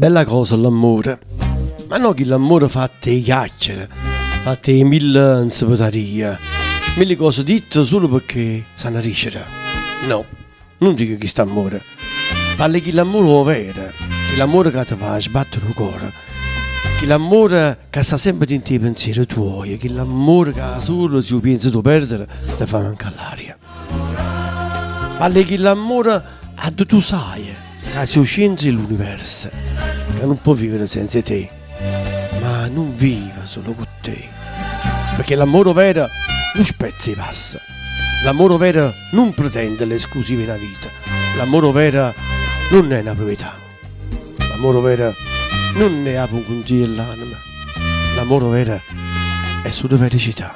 Bella cosa l'amore, ma non che l'amore fatte le chiacchiere, fatte le mille insipatarie, mille cose dette solo perché sanno ricere. No, non dico che sta amore, parla che l'amore vero, che l'amore che ti fa sbattere il cuore, che l'amore che sta sempre dentro i pensieri tuoi, che l'amore che solo se lo pensi tu perdere ti fa mancare l'aria. Parla che l'amore a tu sai, che si centro dell'universo, che non può vivere senza te, ma non vive solo con te, perché l'amore vero non spezza e passa, l'amore vero non pretende l'esclusiva nella vita, l'amore vero non è una proprietà, l'amore vero non ne ha un consiglio all'anima, l'amore vero è solo felicità.